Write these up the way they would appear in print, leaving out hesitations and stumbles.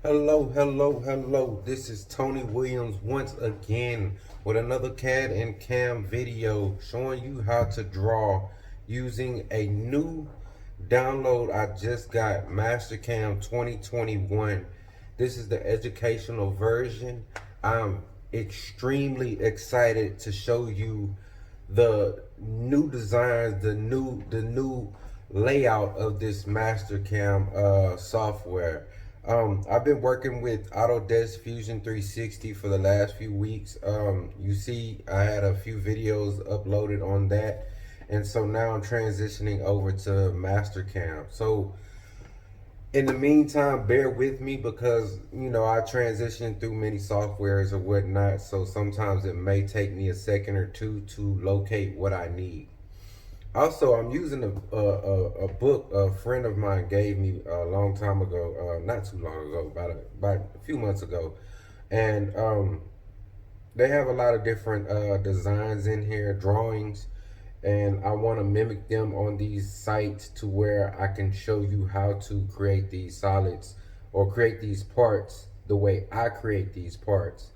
Hello. This is Tony Williams once again with another CAD and CAM video showing you how to draw using a new download I just got, Mastercam 2021. This is the educational version. I'm extremely excited to show you the new designs, the new layout of this Mastercam software. I've been working with Autodesk Fusion 360 for the last few weeks. You see, I had a few videos uploaded on that, and so now I'm transitioning over to Mastercam. So in the meantime, bear with me because I transition through many softwares or whatnot. So sometimes it may take me a second or two to locate what I need. Also, I'm using a book a friend of mine gave me a long time ago, not too long ago, about a few months ago, and they have a lot of different designs in here, drawings, and I want to mimic them on these sites to where I can show you how to create these solids or create these parts the way I create these parts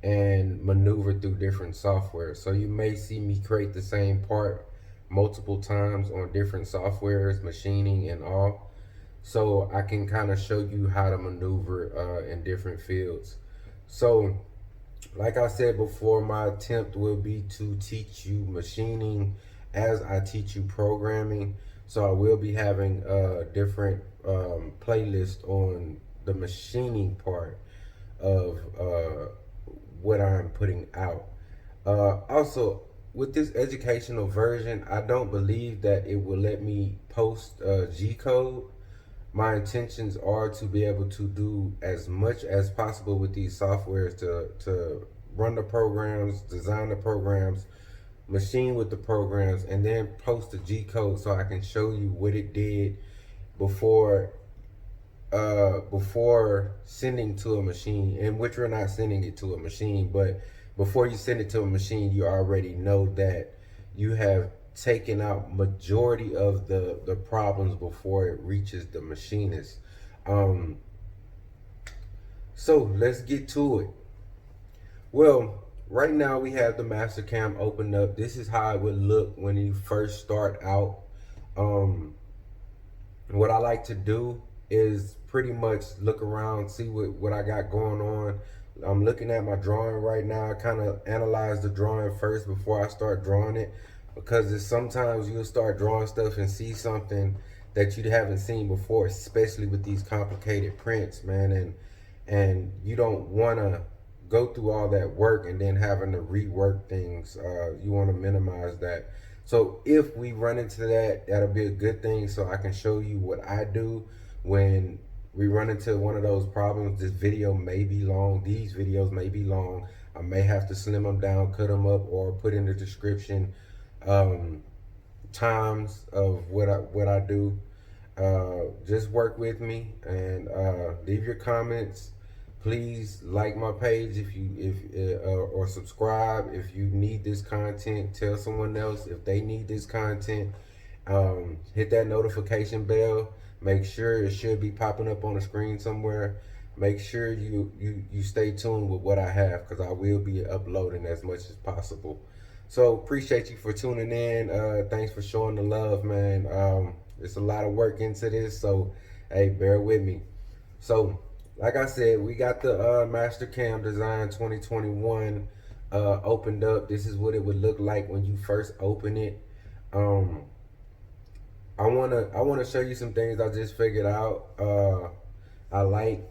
and maneuver through different software. So you may see me create the same part multiple times on different softwares, machining and all. So I can kind of show you how to maneuver in different fields. So like I said before, my attempt will be to teach you machining as I teach you programming. So I will be having a different playlist on the machining part of what I'm putting out. Also, with this educational version, I don't believe that it will let me post G-code. My intentions are to be able to do as much as possible with these softwares to run the programs, design the programs, machine with the programs, and then post the G-code so I can show you what it did before before sending to a machine, in which we're not sending it to a machine, but before you send it to a machine, you already know that you have taken out majority of the problems before it reaches the machinist. Um, so let's get to it. Well, right now we have the Mastercam opened up. This is how it would look when you first start out. Um, what I like to do is pretty much look around, see what I got going on. I'm looking at my drawing right now. I kind of analyze the drawing first before I start drawing it, because it's sometimes you'll start drawing stuff and see something that you haven't seen before, especially with these complicated prints, man, and you don't want to go through all that work and then having to rework things. You want to minimize that. So if we run into that, that'll be a good thing, so I can show you what I do when we run into one of those problems. This video may be long. These videos may be long. I may have to slim them down, cut them up, or put in the description times of what I do. Just work with me and leave your comments. Please like my page or subscribe if you need this content. Tell someone else if they need this content. Hit that notification bell. Make sure it should be popping up on the screen somewhere. Make sure you stay tuned with what I have, because I will be uploading as much as possible. So appreciate you for tuning in. Thanks for showing the love, man. It's a lot of work into this, so hey, bear with me. So like I said, we got the Mastercam Design 2021 opened up. This is what it would look like when you first open it. I wanna show you some things I just figured out. I like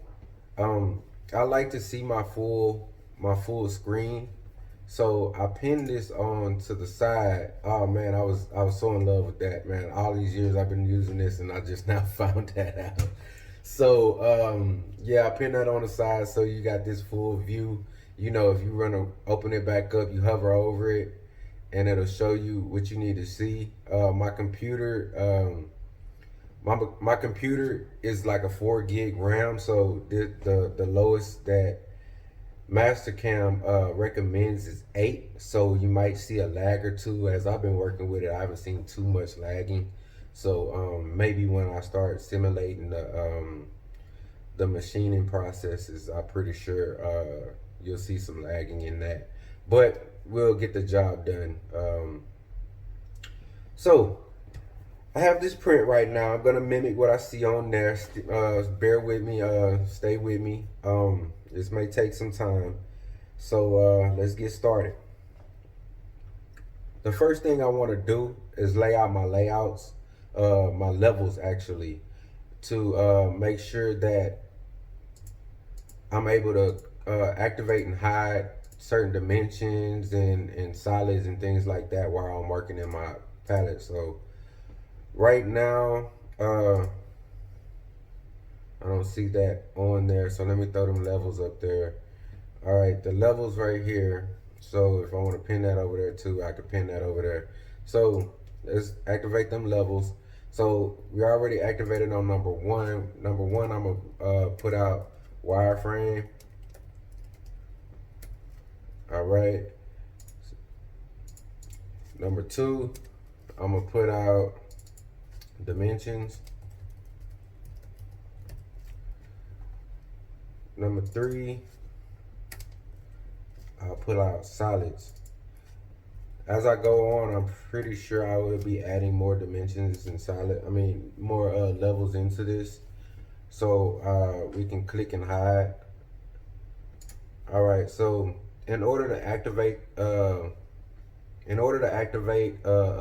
I like to see my full screen. So I pinned this on to the side. Oh man, I was so in love with that, man. All these years I've been using this and I just now found that out. So yeah, I pinned that on the side so you got this full view. If you open it back up, you hover over it and it'll show you what you need to see. My computer my computer is like a 4 gig RAM, so the lowest that Mastercam recommends is 8, so you might see a lag or two. As I've been working with it, I haven't seen too much lagging. So maybe when I start simulating the machining processes, I'm pretty sure you'll see some lagging in that, but we'll get the job done. So I have this print right now. I'm gonna mimic what I see on there. Bear with me. Stay with me. This may take some time. So let's get started. The first thing I want to do is lay out my layouts, my levels actually, to make sure that I'm able to activate and hide certain dimensions and solids and things like that while I'm working in my palette. So right now, I don't see that on there. So let me throw them levels up there. All right, the levels right here. So if I want to pin that over there too, I could pin that over there. So let's activate them levels. So we already activated on number one. Number one, I'm gonna put out wireframe. All right. Number two, I'm gonna put out dimensions. Number three, I'll put out solids. As I go on, I'm pretty sure I will be adding more dimensions and more levels into this. So we can click and hide. All right, so in order to activate a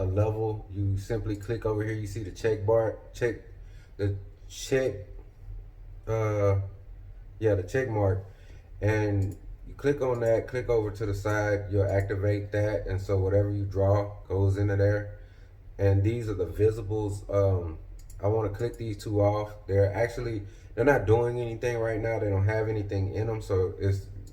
level, you simply click over here. You see the check bar, the check mark, and you click on that, click over to the side, you'll activate that, and so whatever you draw goes into there. And these are the visibles. I want to click these two off. They're not doing anything right now. They don't have anything in them, so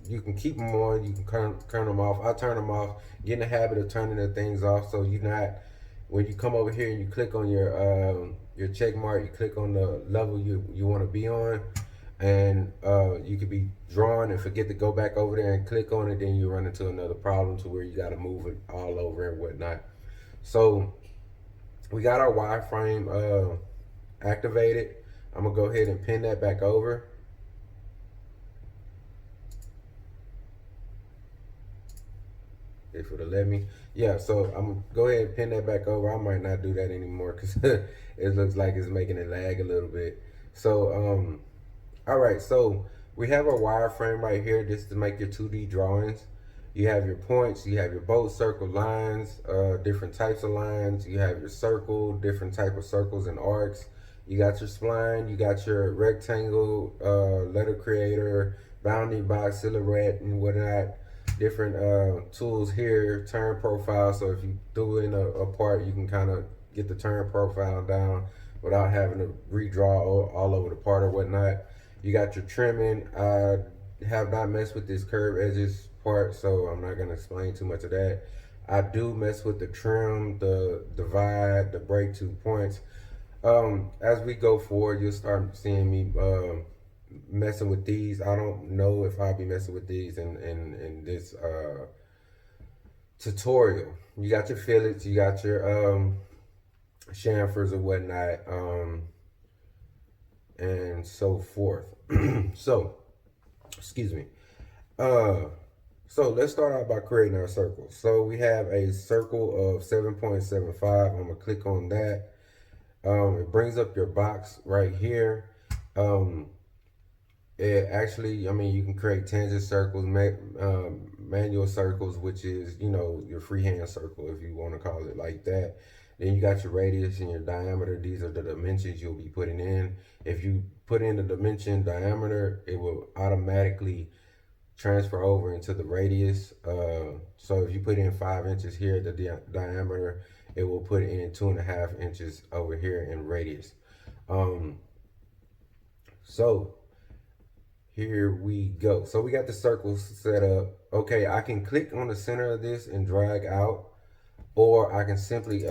you can keep them on, you can turn them off. I turn them off. Get in the habit of turning the things off, so you're not, when you come over here and you click on your check mark, you click on the level you want to be on, and you could be drawing and forget to go back over there and click on it, then you run into another problem to where you got to move it all over and whatnot. So we got our wireframe activated. I'm gonna go ahead and pin that back over. If it'll let me. Yeah, so I'm gonna go ahead and pin that back over. I might not do that anymore because it looks like it's making it lag a little bit. So all right, so we have our wireframe right here just to make your 2D drawings. You have your points, you have your boat circle lines, different types of lines. You have your circle, different type of circles and arcs. You got your spline, you got your rectangle, letter creator, bounding box, silhouette, and whatnot. Different tools here, turn profile. So if you threw in a part, you can kind of get the turn profile down without having to redraw all over the part or whatnot. You got your trimming. I have not messed with this curve edges part, so I'm not gonna explain too much of that. I do mess with the trim, the divide, the break 2 points. As we go forward, you'll start seeing me messing with these. I don't know if I'll be messing with these in this tutorial. You got your fillets, you got your chamfers or whatnot, and so forth. So, excuse me. So let's start out by creating our circles. So we have a circle of 7.75. I'm gonna click on that. It brings up your box right here. It actually, you can create tangent circles, manual circles, which is, your freehand circle, if you want to call it like that. Then you got your radius and your diameter. These are the dimensions you'll be putting in. If you put in the dimension diameter, it will automatically transfer over into the radius. So if you put in 5 inches here, the diameter, it will put in 2.5 inches over here in radius. So here we go. So we got the circles set up. Okay, I can click on the center of this and drag out, or I can simply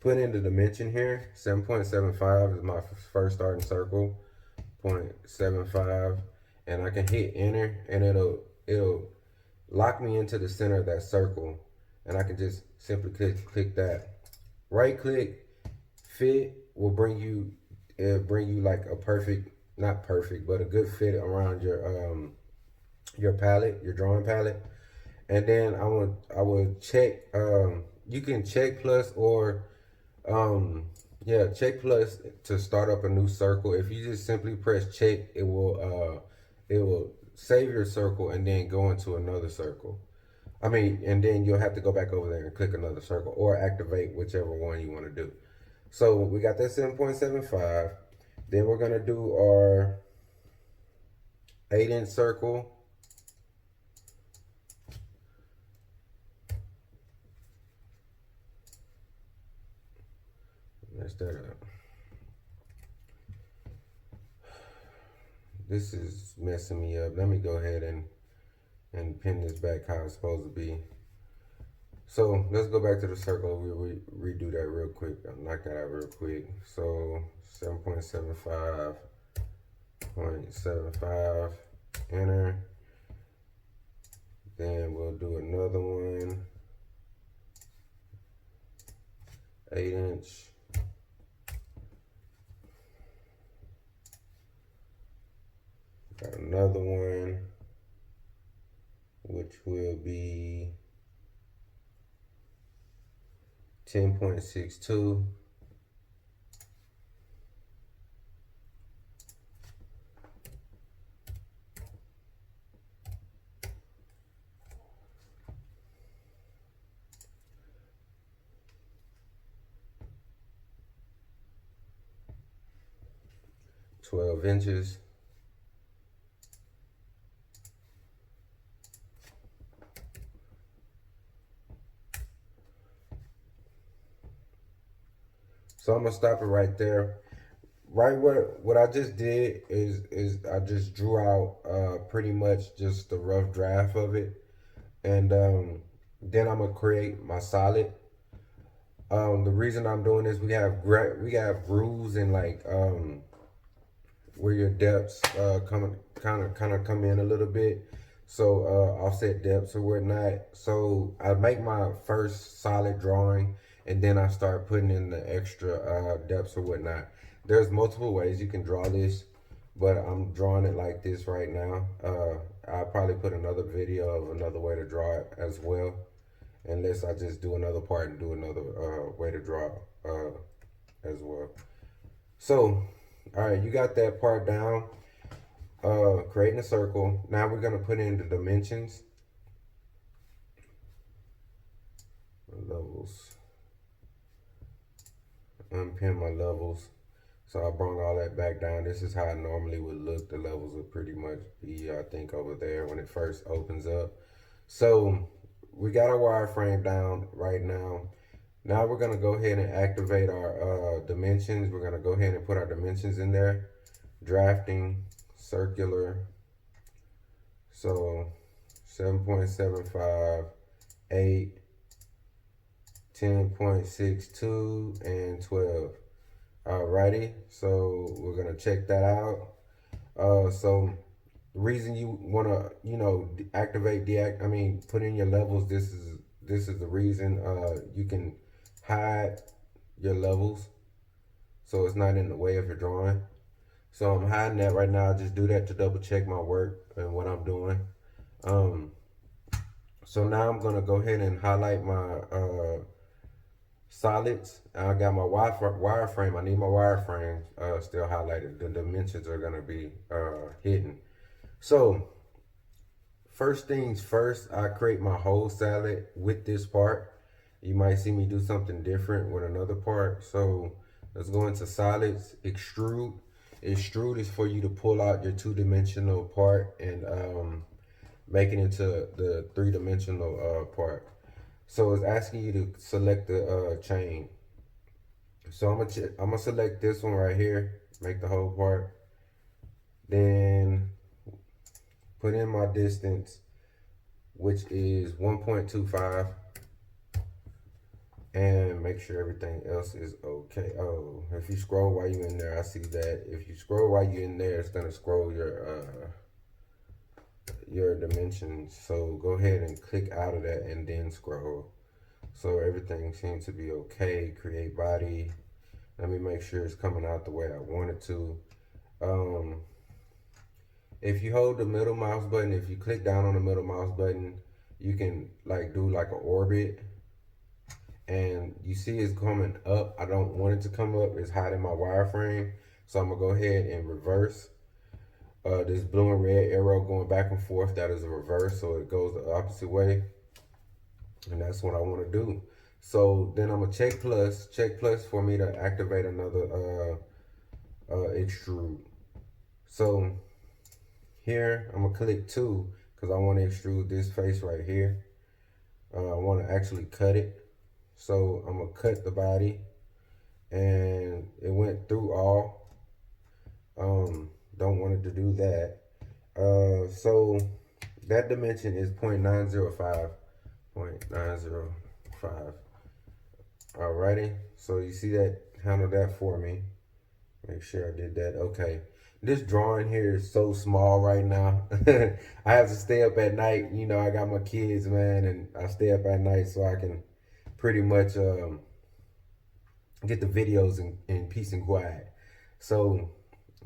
put in the dimension here. 7.75 is my first starting circle. 0.75, and I can hit enter, and it'll lock me into the center of that circle, and I can just simply click that. Right click, fit will bring you it'll bring you like a perfect, not perfect, but a good fit around your palette, your drawing palette. And then I would check. You can check plus or yeah, check plus to start up a new circle. If you just simply press check, it will save your circle and then go into another circle. I mean, and then you'll have to go back over there and click another circle or activate whichever one you want to do. So we got that 7.75. Then we're gonna do our 8-inch circle. Mess that up. This is messing me up. Let me go ahead and pin this back how it's supposed to be. So let's go back to the circle. We'll redo that real quick. I'll knock that out real quick. So 7.75.75, enter. Then we'll do another one, 8-inch. Got another one, which will be 10.62. $12 inches. So I'm gonna stop it right there. Right where what I just did is I just drew out pretty much just the rough draft of it, and then I'm gonna create my solid. The reason I'm doing this, we have grooves and like where your depths kind of come in a little bit. So offset depths or whatnot. So I make my first solid drawing and then I start putting in the extra depths or whatnot. There's multiple ways you can draw this, but I'm drawing it like this right now. I'll probably put another video of another way to draw it as well, unless I just do another part and do another way to draw as well. So, all right, you got that part down. Creating a circle. Now we're gonna put in the dimensions. Levels. Unpin my levels. So I brought all that back down. This is how it normally would look. The levels would pretty much be, I think, over there when it first opens up. So we got our wireframe down right now. Now we're gonna go ahead and activate our dimensions. We're gonna go ahead and put our dimensions in there. Drafting, circular. So 7.75, 8, 10.62, and 12. Alrighty, so we're gonna check that out. So the reason you wanna, activate, put in your levels. This is the reason. You can hide your levels, so it's not in the way of your drawing. So I'm hiding that right now. I just do that to double check my work and what I'm doing. So now I'm gonna go ahead and highlight my solids. I got my wireframe. I need my wireframe still highlighted. The dimensions are gonna be hidden. So first things first, I create my whole salad with this part. You might see me do something different with another part. So let's go into solids, extrude. Extrude is for you to pull out your two-dimensional part and make it into the three-dimensional part. So it's asking you to select the chain. So I'm gonna select this one right here, make the whole part. Then put in my distance, which is 1.25. And make sure everything else is okay. Oh, if you scroll while you're in there, I see that. If you scroll while you're in there, it's gonna scroll your dimensions. So go ahead and click out of that and then scroll. So everything seems to be okay. Create body. Let me make sure it's coming out the way I want it to. If you hold the middle mouse button, if you click down on the middle mouse button, you can like do like an orbit, and you see it's coming up. I don't want it to come up. It's hiding my wireframe. So I'm gonna go ahead and reverse this blue and red arrow going back and forth. That is a reverse, so it goes the opposite way. And that's what I want to do. So then I'm gonna check plus for me to activate another extrude. So here I'm gonna click 2 because I want to extrude this face right here. I want to actually cut it. So I'm gonna cut the body, and it went through all. Don't want it to do that. So that dimension is 0.905. 0.905. Alrighty, so you see that, handle that for me. Make sure I did that. Okay. This drawing here is so small right now. I have to stay up at night. You know, I got my kids, man, and I stay up at night so I can pretty much get the videos in peace and quiet. So,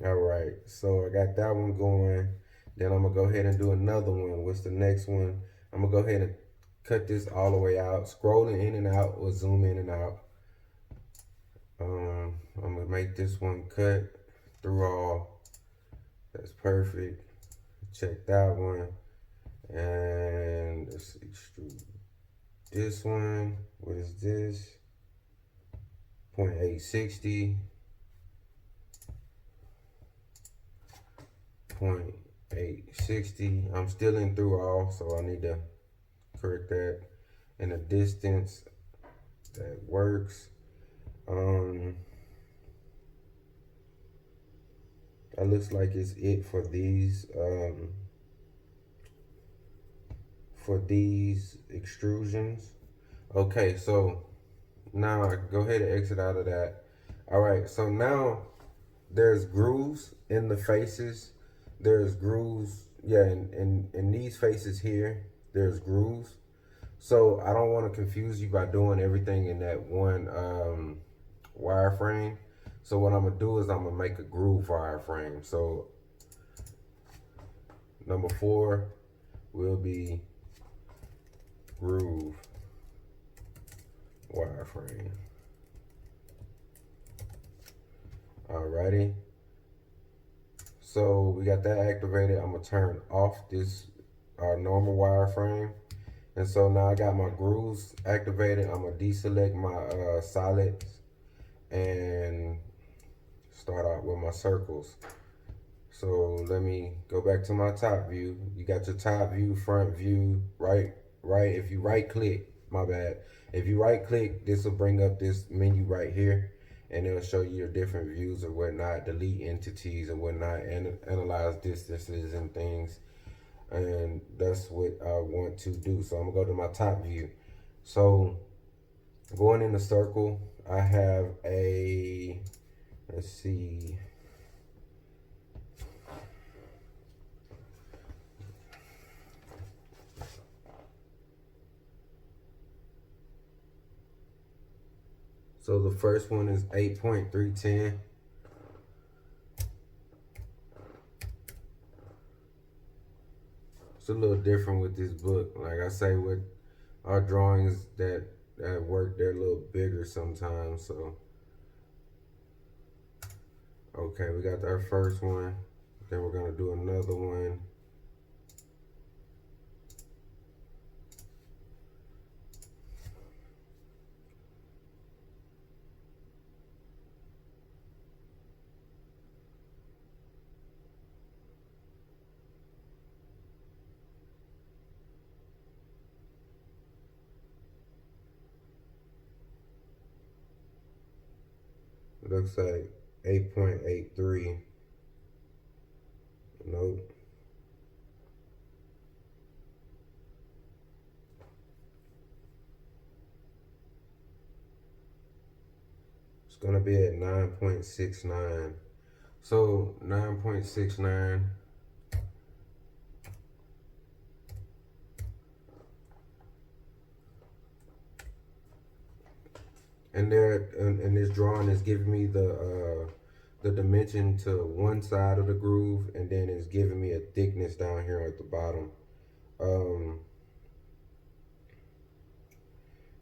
alright, so I got that one going. Then I'm going to go ahead and do another one. What's the next one? I'm going to go ahead and cut this all the way out. Scrolling in and out or zoom in and out. I'm going to make this one cut through all. That's perfect. Check that one. And let's extrude this one. What is this? 0.860. 0.860. I'm still in through all, so I need to correct that. And the distance, that works. That looks like it's it for these extrusions. Okay, so now I can go ahead and exit out of that. All right, so now there's grooves in the faces. There's grooves, yeah, in these faces here, there's grooves. So I don't want to confuse you by doing everything in that one wireframe. So what I'm gonna do is I'm gonna make a groove wireframe. So number 4 will be groove wireframe. Alrighty. So we got that activated. I'm gonna turn off this our normal wireframe. And so now I got my grooves activated. I'm gonna deselect my solids and start out with my circles. So let me go back to my top view. You got your top view, front view, right. If you right click, my bad. If you right click, this will bring up this menu right here, and it'll show you your different views or whatnot, delete entities and whatnot, and analyze distances and things. And that's what I want to do. So I'm gonna go to my top view. So going in the circle, I have a, let's see, so the first one is 8.310. It's a little different with this book. Like I say, with our drawings that work, they're a little bigger sometimes. So, okay, we got our first one. Then we're gonna do another one. Looks like 8.83. Nope. It's gonna be at 9.69. So 9.69. And there, and this drawing is giving me the dimension to one side of the groove, and then it's giving me a thickness down here at the bottom.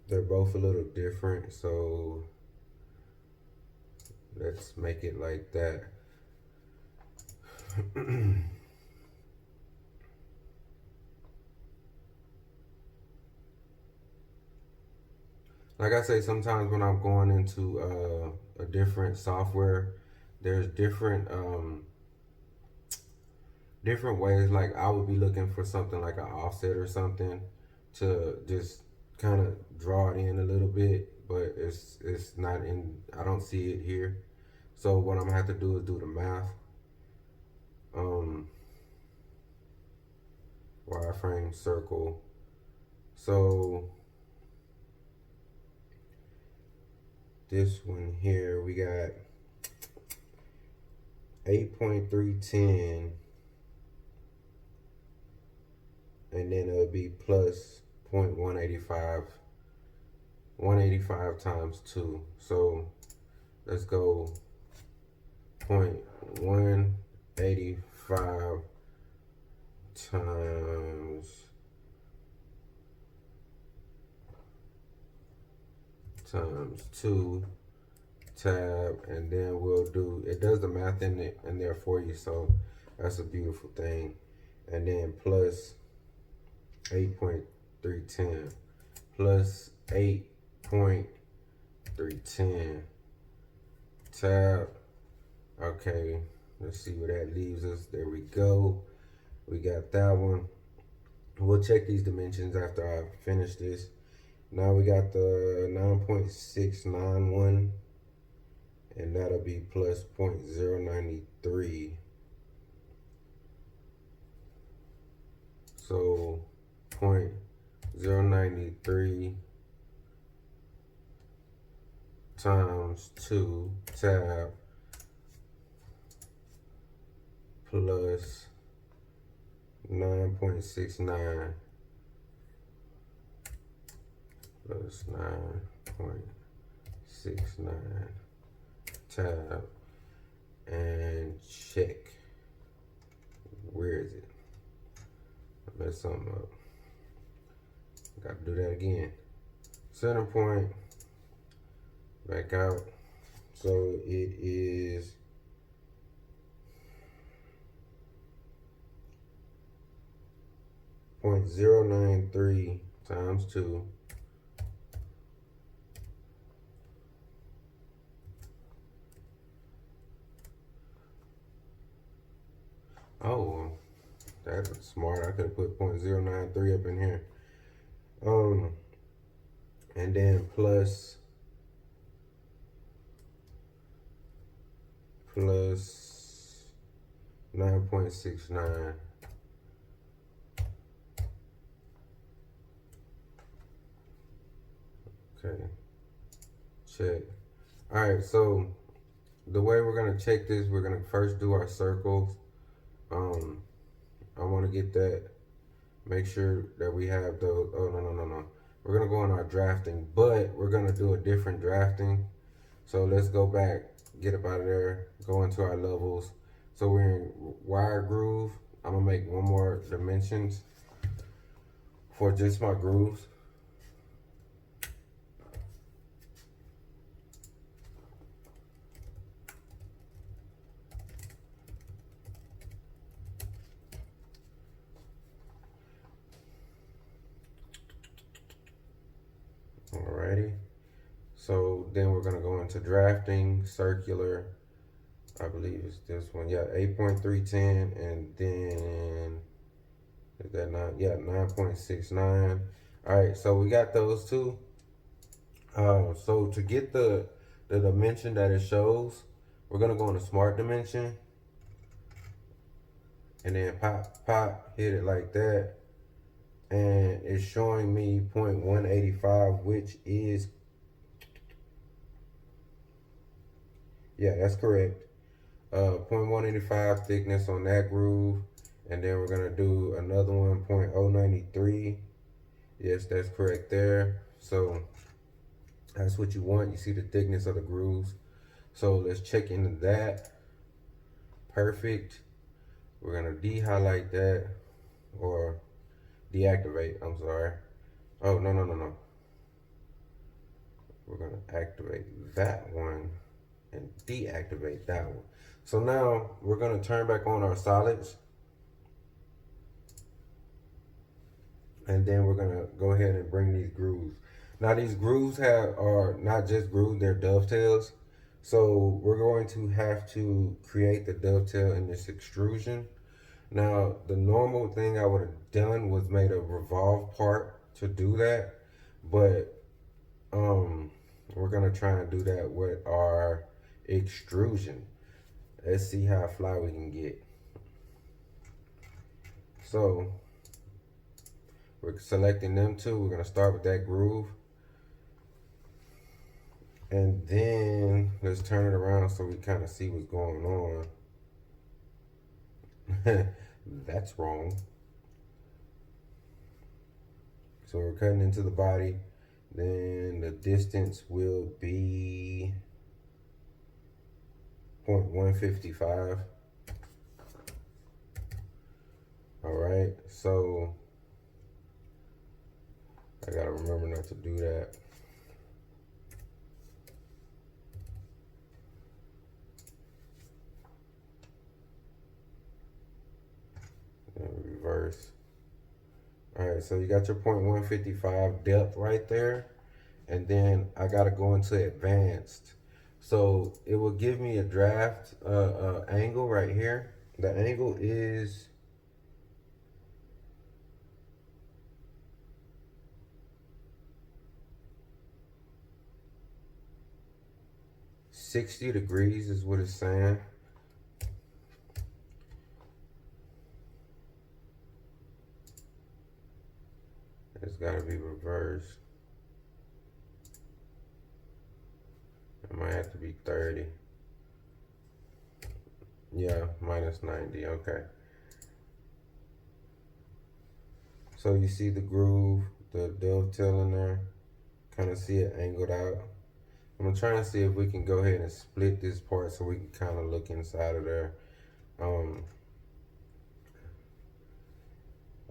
They're both a little different, so let's make it like that. Like I say, sometimes when I'm going into a different software, there's different ways. Like I would be looking for something like an offset or something to just kind of draw it in a little bit, but it's not in. I don't see it here. So what I'm gonna have to do is do the math. Wireframe circle. So this one here, we got 8.310, and then it'll be plus 0.185, 185 times 2. So let's go 0.185 times 2 tab, and then we'll do, it does the math in there for you, so that's a beautiful thing. And then plus 8.310 plus 8.310 tab. Okay, let's see where that leaves us. There we go. We got that one. We'll check these dimensions after I finish this. Now we got the 9.691, and that'll be plus 0.093. So 0.093 times 2 tab plus 9.69 plus 9.69 tab, and check. Where is it? I messed something up. Got to do that again. Center point, back out. So it is 0.093 times 2 Oh, that's smart. I could have put 0.093 up in here. And then plus 9.69. Okay, check. All right, so the way we're gonna check this, we're gonna first do our circles. I want to get that, make sure that we have those. Oh, no. We're going to go in our drafting, but we're going to do a different drafting. So let's go back, get up out of there, go into our levels. So we're in wire groove. I'm going to make one more dimensions for just my grooves. Alrighty, so then we're gonna go into drafting, circular, I believe it's this one, yeah, 8.310, and then, is that 9? Yeah, 9.69. Alright, so we got those two. So to get the dimension that it shows, we're gonna go in a smart dimension, and then pop, hit it like that. And it's showing me 0.185, which is, yeah, that's correct. 0.185 thickness on that groove. And then we're gonna do another one, 0.093. Yes, that's correct there. So That's what you want. You see the thickness of the grooves. So let's check into that. Perfect. We're gonna de-highlight that, or deactivate, I'm sorry. Oh, no. We're gonna activate that one and deactivate that one. So now we're gonna turn back on our solids, and then we're gonna go ahead and bring these grooves. Now these grooves are not just grooves, they're dovetails. So we're going to have to create the dovetail in this extrusion. Now the normal thing I would have done was made a revolve part to do that, but we're gonna try and do that with our extrusion. Let's see how fly we can get. So we're selecting them two. We're gonna start with that groove. And then let's turn it around so we kind of see what's going on. That's wrong. So we're cutting into the body. Then the distance will be 0.155. All right, so I gotta remember not to do that. And reverse. All right, so you got your 0.155 depth right there. And then I gotta go into advanced. So it will give me a draft angle right here. The angle is 60 degrees is what it's saying. It's gotta be reversed. It might have to be 30. Yeah, minus 90, okay. So you see the groove, the dovetail in there, kind of see it angled out. I'm gonna try and see if we can go ahead and split this part so we can kind of look inside of there.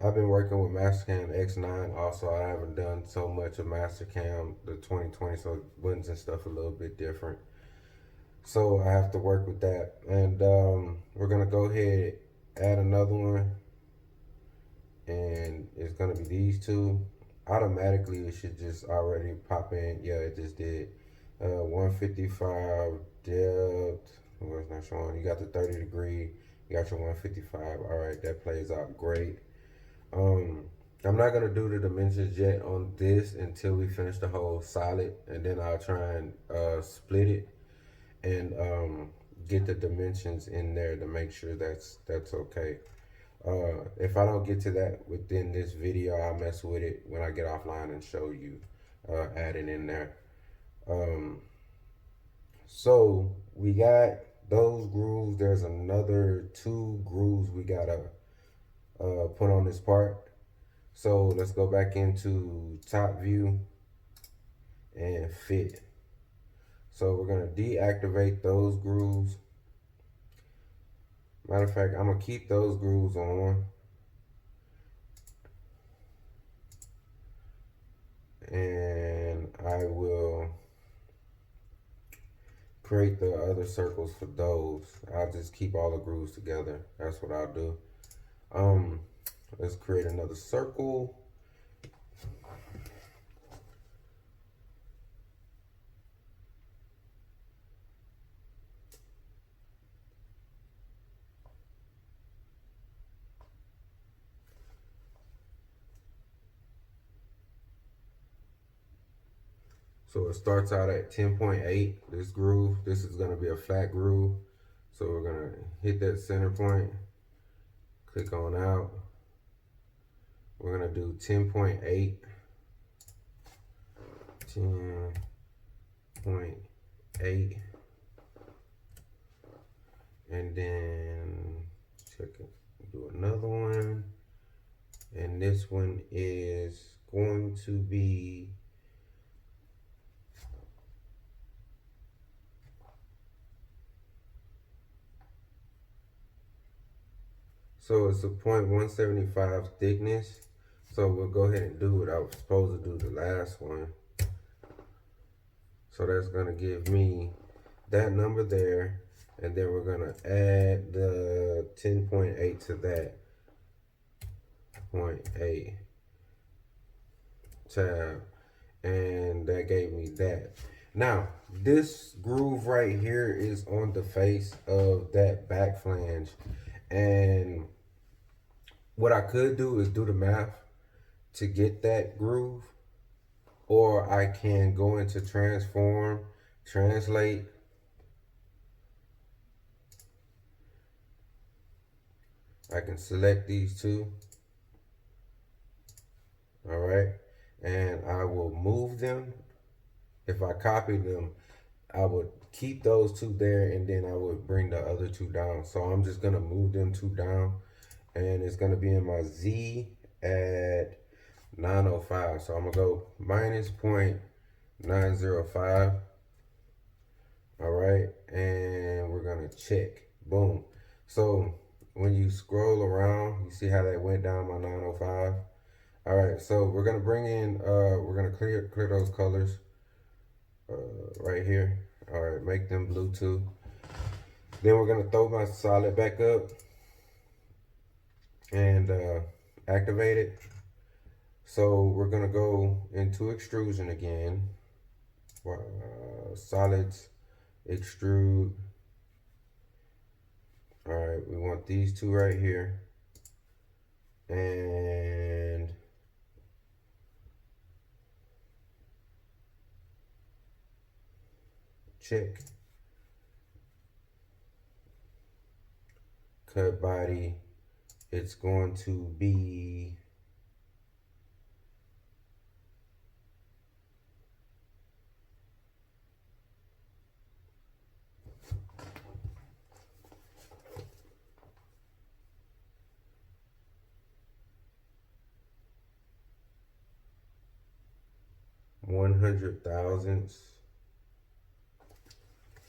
I've been working with Mastercam X9. Also, I haven't done so much of Mastercam the 2020, so buttons and stuff a little bit different. So I have to work with that. And we're gonna go ahead, add another one, and it's gonna be these two. Automatically, it should just already pop in. Yeah, it just did. 155 depth. Well, it's not showing. You got the 30 degree. You got your 155. All right, that plays out great. I'm not gonna do the dimensions yet on this until we finish the whole solid, and then I'll try and split it and get the dimensions in there to make sure that's okay. If I don't get to that within this video, I'll mess with it when I get offline and show you adding in there. So we got those grooves. There's another 2 grooves we gotta put on this part. So let's go back into top view and fit. So we're gonna deactivate those grooves. Matter of fact, I'm gonna keep those grooves on. And I will create the other circles for those. I'll just keep all the grooves together. That's what I'll do. Let's create another circle. So it starts out at 10.8, this groove. This is gonna be a flat groove. So we're gonna hit that center point, click on out. We're gonna do 10.8, 10.8, and then check it, do another one. And this one is going to be So it's a 0.175 thickness. So we'll go ahead and do what I was supposed to do the last one. So that's gonna give me that number there. And then we're gonna add the 10.8 to that 0.8 tab. And that gave me that. Now, this groove right here is on the face of that back flange. And what I could do is do the math to get that groove. Or I can go into transform, translate. I can select these two. All right. And I will move them. If I copy them, I would keep those two there and then I would bring the other two down. So I'm just going to move them two down and it's going to be in my Z at 905. So I'm going to go minus 0.905. All right. And we're going to check. Boom. So when you scroll around, you see how that went down my 905. All right. So we're going to bring in, we're going to clear those colors. Right here. All right, make them blue too. Then we're gonna throw my solid back up and activate it. So we're gonna go into extrusion again. Solids, extrude. All right, we want these two right here. And check. Cut body, it's going to be one hundred thousandths.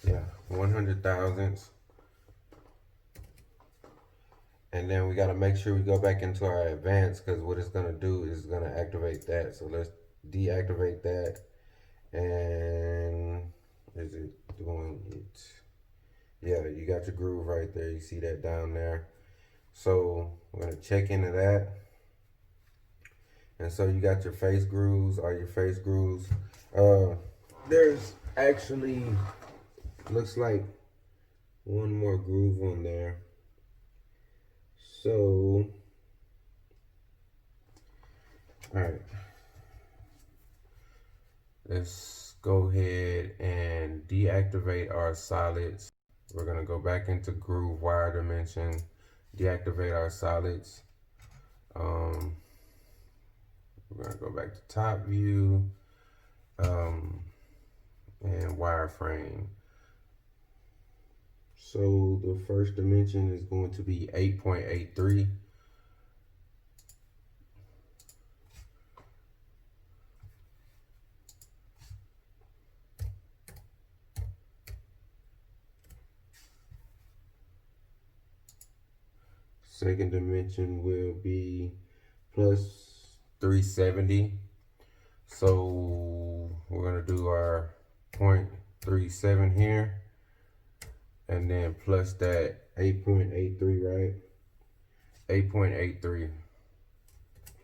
Yeah, 100 thousandths. And then we got to make sure we go back into our advanced because what it's going to do is going to activate that. So let's deactivate that. And is it doing it? Yeah, you got your groove right there. You see that down there. So we're going to check into that. And so you got your face grooves, all your face grooves. There's actually, looks like one more groove on there. So, all right, let's go ahead and deactivate our solids. We're gonna go back into groove wire dimension, deactivate our solids. We're gonna go back to top view and wireframe. So the first dimension is going to be 8.83. Second dimension will be plus 370. So we're gonna do our 0.37 here. And then plus that 8.83, right? 8.83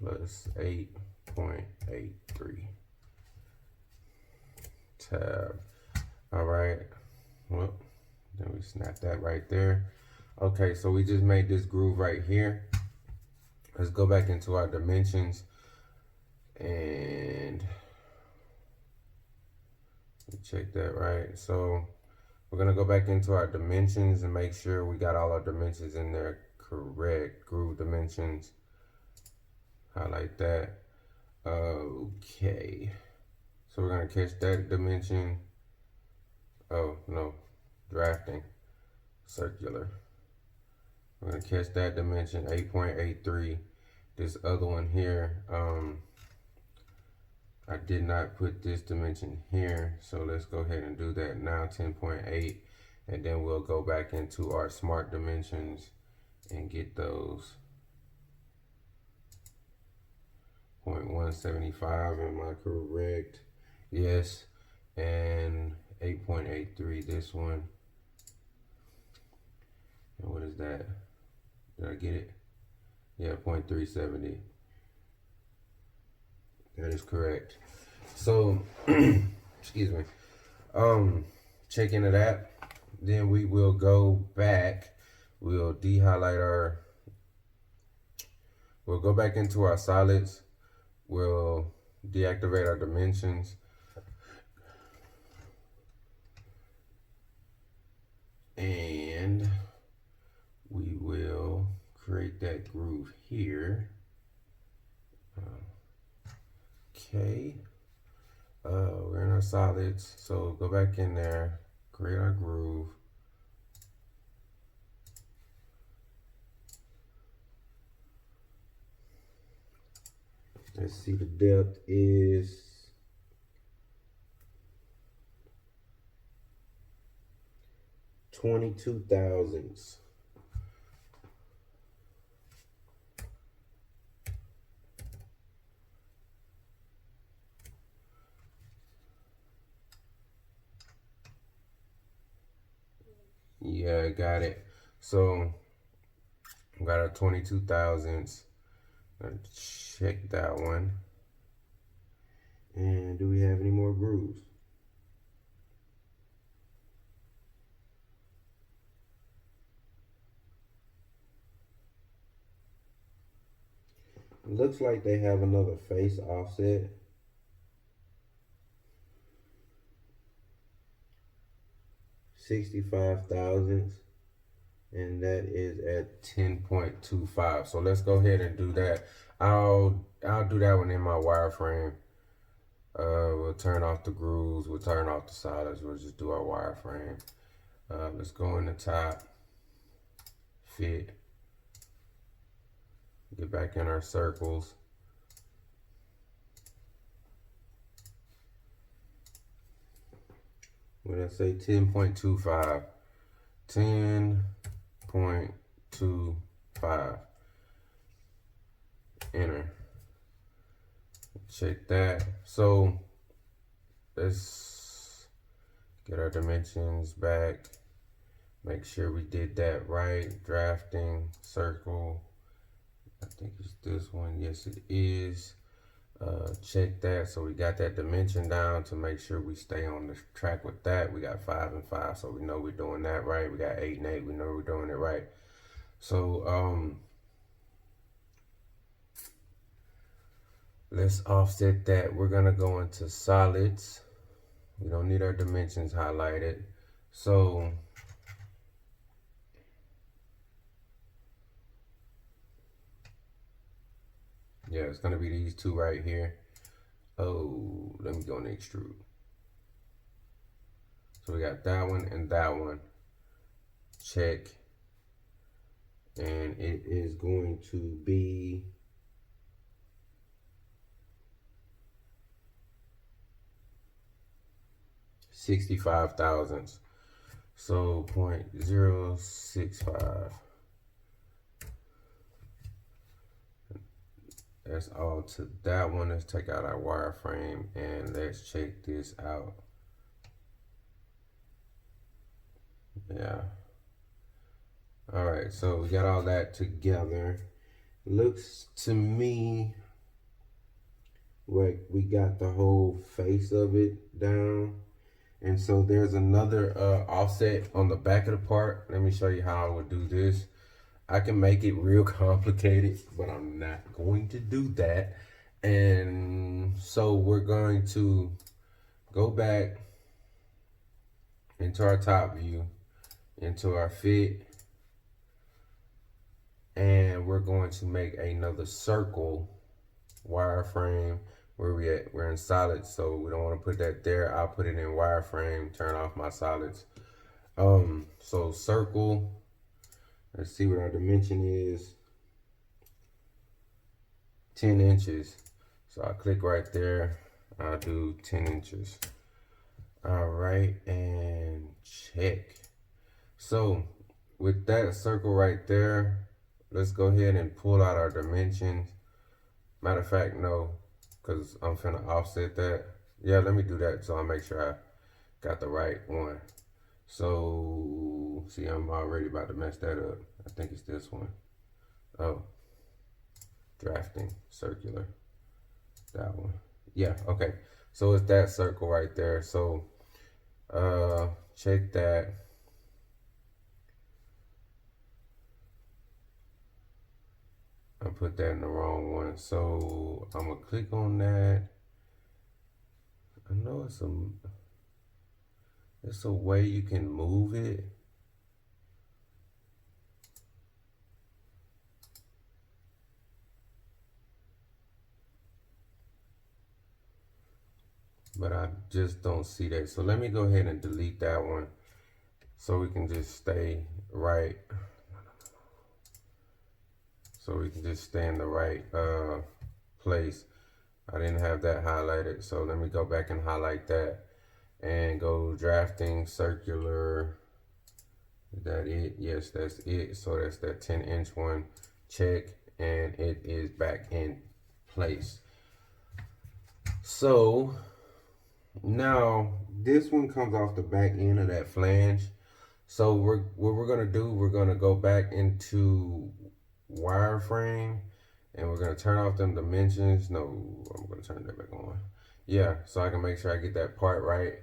plus 8.83 tab. All right. Well, then we snap that right there. Okay, so we just made this groove right here. Let's go back into our dimensions and check that right. So we're gonna go back into our dimensions and make sure we got all our dimensions in there correct. Groove dimensions, highlight that. Okay, so we're gonna catch that dimension. Oh no, drafting, circular. We're gonna catch that dimension, 8.83. This other one here, I did not put this dimension here, so let's go ahead and do that now, 10.8, and then we'll go back into our smart dimensions and get those. 0.175, am I correct? Yes. And 8.83 this one. And what is that? Did I get it? Yeah, 0.370. That is correct. So, excuse me. Check into that. Then we will go back. We'll we'll go back into our solids. We'll deactivate our dimensions. And we will create that groove here. Okay. We're in our solids, so go back in there, create our groove. Let's see, the depth is 22 thousandths. Yeah, got it. So got our 22 thousandths. Check that one. And do we have any more grooves? Looks like they have another face offset. $65 thousandths, and that is at 10.25. So let's go ahead and do that. I'll do that one in my wireframe. We'll turn off the grooves, we'll turn off the solids, we'll just do our wireframe. Let's go in the top, fit, get back in our circles. What did I say? 10.25. 10.25. Enter. Check that. So let's get our dimensions back. Make sure we did that right. Drafting, circle. I think it's this one. Yes, it is. Check that. So we got that dimension down to make sure we stay on the track with that. We got 5 and 5, so we know we're doing that right. We got 8 and 8, we know we're doing it right. So let's offset that. We're gonna go into solids. We don't need our dimensions highlighted. So yeah, it's gonna be these two right here. Oh, let me go and extrude. So we got that one and that one. Check. And it is going to be $65 thousandths. So 0.065. That's all to that one. Let's take out our wireframe and let's check this out. Yeah. All right, so we got all that together. Looks to me like we got the whole face of it down. And so there's another offset on the back of the part. Let me show you how I would do this. I can make it real complicated, but I'm not going to do that. And so we're going to go back into our top view, into our fit, and we're going to make another circle wireframe. Where we at? We're in solids, so we don't want to put that there. I'll put it in wireframe, turn off my solids. So circle. Let's see what our dimension is. 10 inches. So I click right there. I'll do 10 inches. All right, and check. So with that circle right there, let's go ahead and pull out our dimensions. Matter of fact, no, because I'm finna offset that. Yeah, let me do that so I make sure I got the right one. So, see, I'm already about to mess that up. I think it's this one. Oh, drafting, circular, that one. Yeah, okay. So it's that circle right there. So, check that. I put that in the wrong one. So I'm gonna click on that. I know it's a way you can move it. But I just don't see that. So let me go ahead and delete that one so we can just stay right. So we can just stay in the right place. I didn't have that highlighted. So let me go back and highlight that and go drafting circular. Is that it? Yes, that's it. So that's that 10-inch one. Check, and it is back in place. So now this one comes off the back end of that flange. So what we're gonna do, we're gonna go back into wireframe and we're gonna turn off them dimensions. No, I'm gonna turn that back on. Yeah, so I can make sure I get that part right.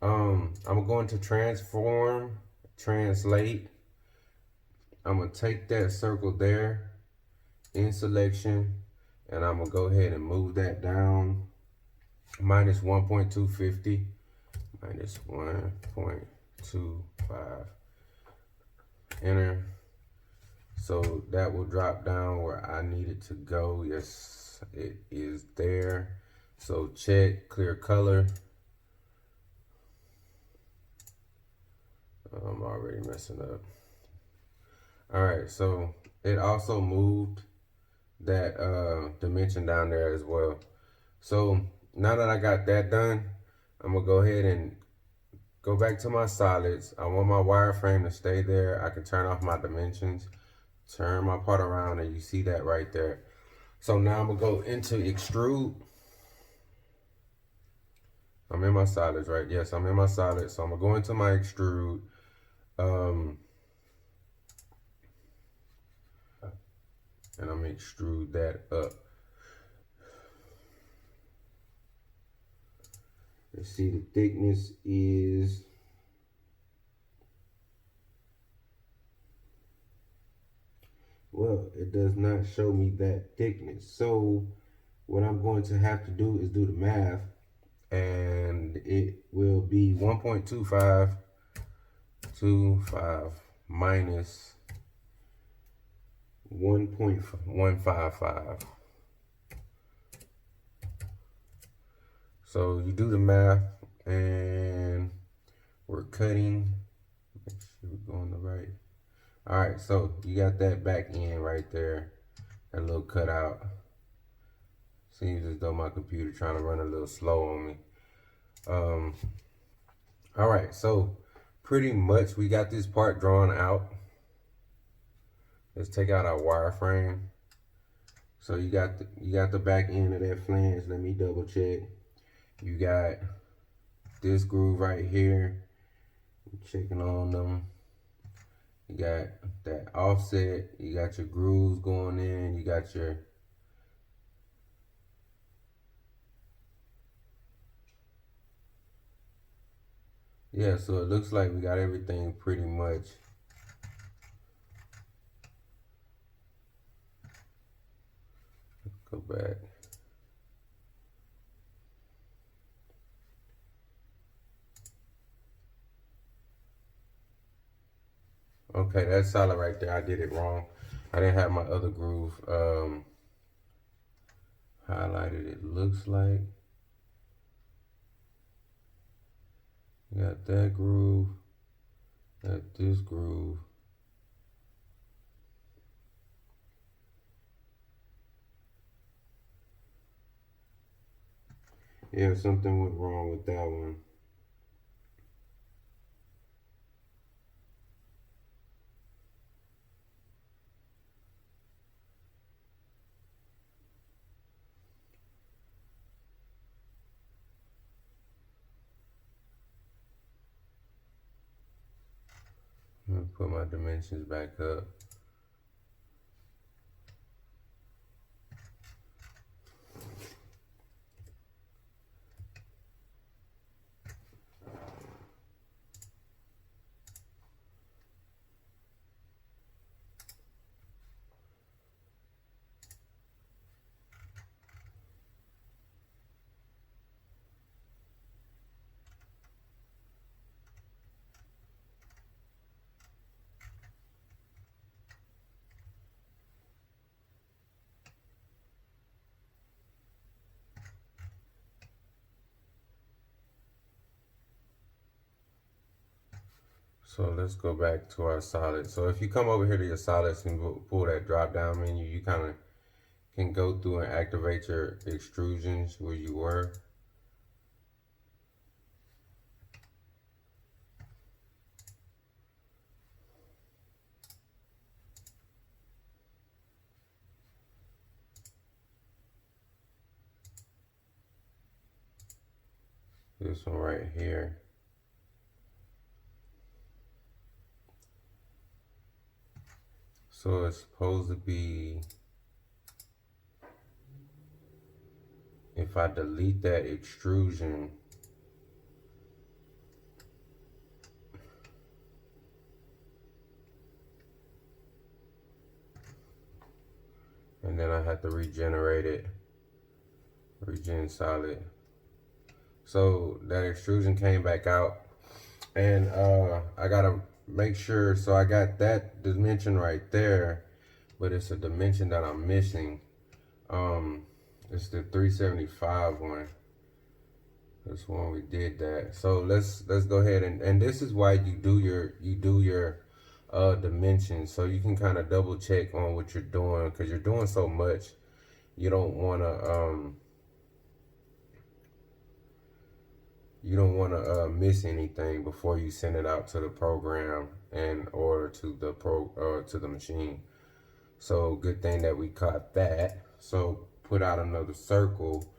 I'm going to transform, translate. I'm gonna take that circle there in selection and I'm gonna go ahead and move that down minus 1.250, minus 1.25, enter. So that will drop down where I need it to go. Yes, it is there. So check, clear color. I'm already messing up. All right, so it also moved that dimension down there as well. So now that I got that done, I'm gonna go ahead and go back to my solids. I want my wireframe to stay there. I can turn off my dimensions, turn my part around, and you see that right there. So now I'm gonna go into extrude. I'm in my solids, right? Yes, I'm in my solids. So I'm gonna go into my extrude. And I'm gonna extrude that up. Let's see, the thickness is well, it does not show me that thickness. So what I'm going to have to do is do the math, and it will be 1.25 minus 1.155. So you do the math, and we're cutting. Make sure we're going the right. All right, so you got that back end right there, that little cutout. Seems as though my computer trying to run a little slow on me. All right, so pretty much we got this part drawn out. Let's take out our wireframe. So you got the back end of that flange. Let me double check. You got this groove right here. I'm checking on them. You got that offset. You got your grooves going in. You got your so it looks like we got everything pretty much. Go back. Okay, that's solid right there. I did it wrong. I didn't have my other groove highlighted, it looks like. You got that groove, got this groove. Yeah, something went wrong with that one. Let me put my dimensions back up. So let's go back to our solid. So if you come over here to your solids and pull that drop down menu, you kind of can go through and activate your extrusions where you were. This one right here. So it's supposed to be, if I delete that extrusion, and then I have to regenerate it, regen solid. So that extrusion came back out, and I gotta make sure, so I got that dimension right there, but it's a dimension that I'm missing. It's the 375 one. This one we did that. So let's go ahead and this is why you do your dimensions, so you can kind of double check on what you're doing, because you're doing so much. You don't want to miss anything before you send it out to the program and or to the machine. So good thing that we caught that. So put out another circle,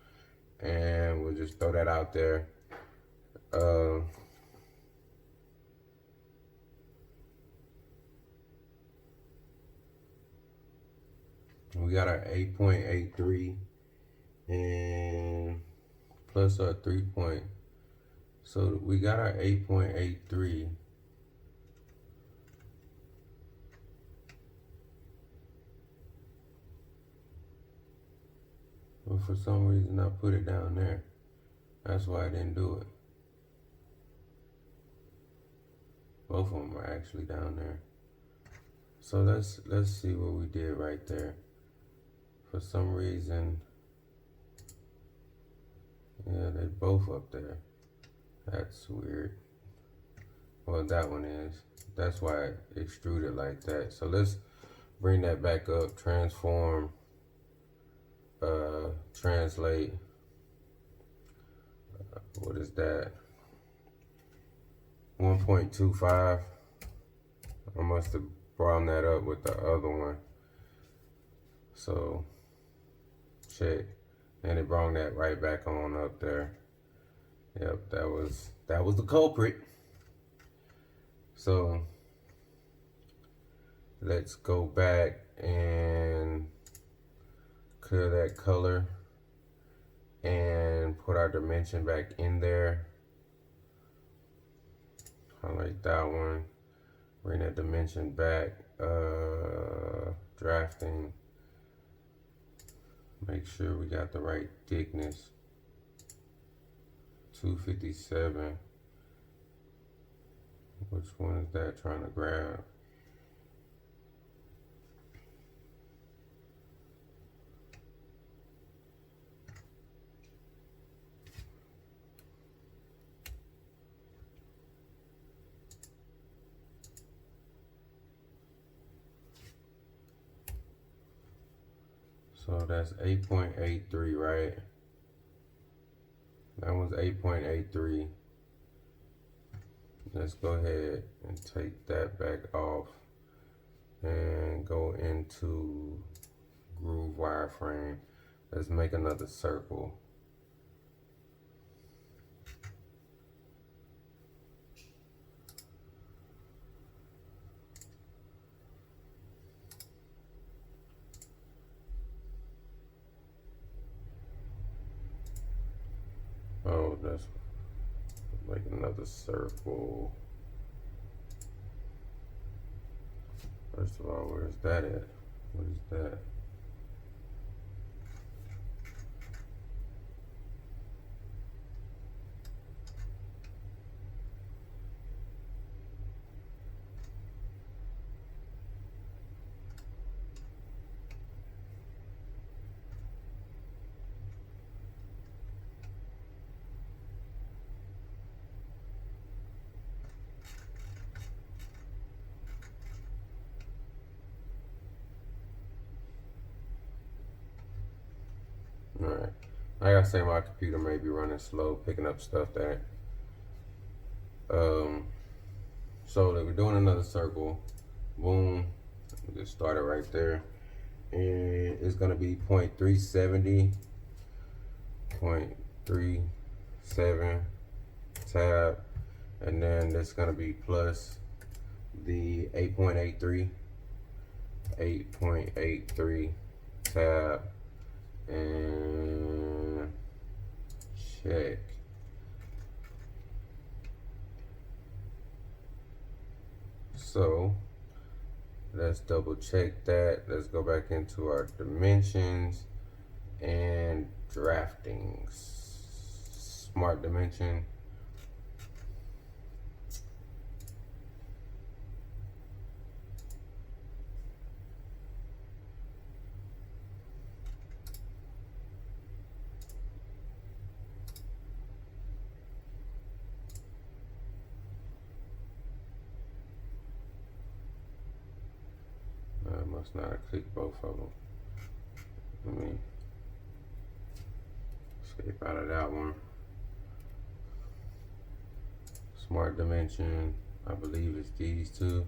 and we'll just throw that out there. We got our 8.83 and plus our 3 point. So we got our 8.83. But for some reason I put it down there. That's why I didn't do it. Both of them are actually down there. So let's see what we did right there. For some reason, yeah, they're both up there. That's weird. Well, that one is. That's why it extruded like that. So let's bring that back up. Transform. Translate. What is that? 1.25. I must have brought that up with the other one. So check, and it brought that right back on up there. Yep, that was the culprit. So let's go back and clear that color and put our dimension back in there. Highlight that one, bring that dimension back, drafting, make sure we got the right thickness, 257. Which one is that trying to grab? So that's 8.83, right? That was 8.83. Let's go ahead and take that back off and go into Groove Wireframe. Let's make another circle. let's make another circle. First of all, where's that at? What is that? Alright, like I say, my computer may be running slow, picking up stuff that so we're doing another circle. Boom, just start it right there, and it's gonna be 0.370, 0.37 tab, and then it's gonna be plus the 8.83 tab, and check. So let's double check that. Let's go back into our dimensions and drafting. Smart dimension. I must not have clicked both of them. Let me escape out of that one. Smart dimension, I believe it's these two.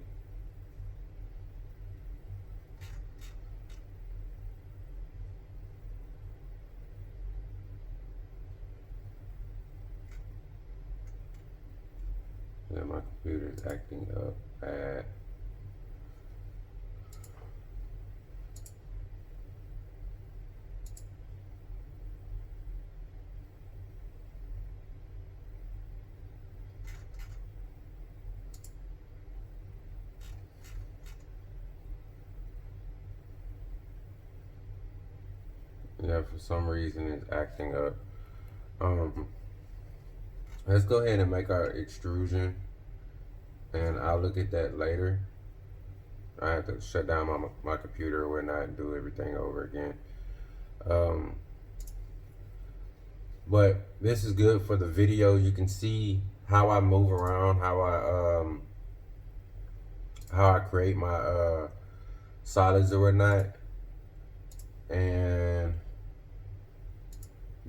Yeah, my computer is acting up bad. Yeah, for some reason it's acting up. Let's go ahead and make our extrusion, and I'll look at that later. I have to shut down my computer or whatnot and do everything over again. But this is good for the video. You can see how I move around, how I create my solids or whatnot, and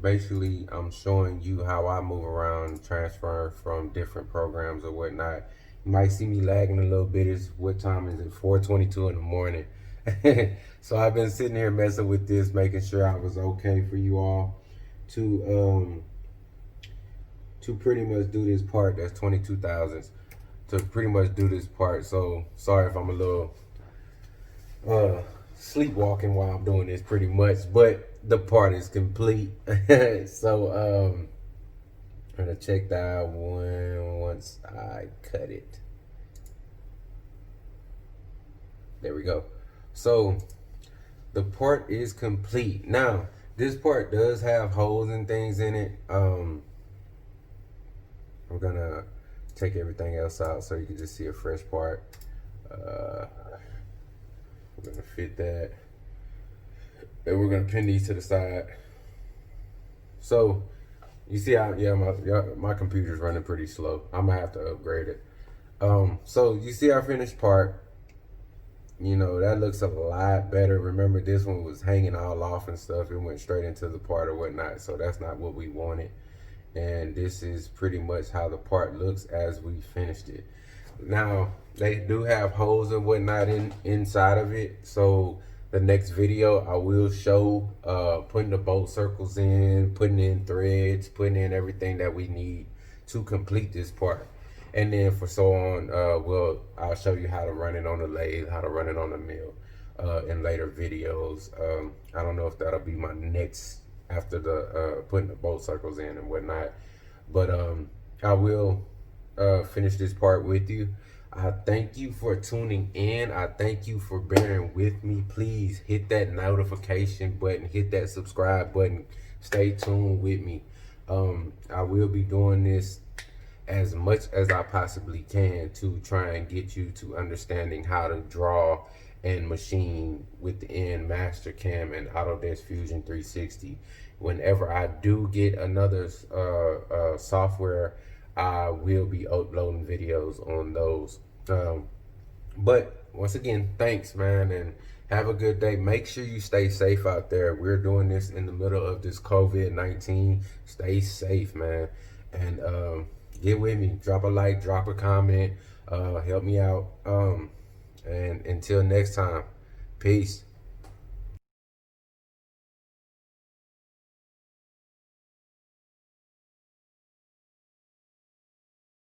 basically I'm showing you how I move around, transfer from different programs or whatnot. You might see me lagging a little bit. What time is it? 4:22 in the morning. So I've been sitting here messing with this, making sure I was okay for you all to pretty much do this part. That's 22 thousandths to pretty much do this part. So sorry if I'm a little sleepwalking while I'm doing this, pretty much, but the part is complete. So I'm gonna check that one once I cut it. There we go. So the part is complete. Now this part does have holes and things in it. I'm gonna take everything else out so you can just see a fresh part. We're gonna fit that, and we're gonna pin these to the side. So you see how, yeah, my computer's running pretty slow. I'm gonna have to upgrade it. So you see our finished part. You know, that looks a lot better. Remember, this one was hanging all off and stuff. It went straight into the part or whatnot, so that's not what we wanted. And this is pretty much how the part looks as we finished it. Now they do have holes and whatnot inside of it, so the next video I will show putting the bolt circles in, putting in threads, putting in everything that we need to complete this part. And then for so on, I'll show you how to run it on the lathe, how to run it on the mill in later videos. I don't know if that'll be my next after the putting the bolt circles in and whatnot, But I will finish this part with you. I thank you for tuning in. I thank you for bearing with me. Please hit that notification button, hit that subscribe button. Stay tuned with me. I will be doing this as much as I possibly can to try and get you to understanding how to draw and machine within Mastercam and Autodesk Fusion 360. Whenever I do get another software, I will be uploading videos on those. But once again, thanks, man, and have a good day. Make sure you stay safe out there. We're doing this in the middle of this COVID-19. Stay safe, man, and get with me. Drop a like, drop a comment, help me out. And until next time, peace.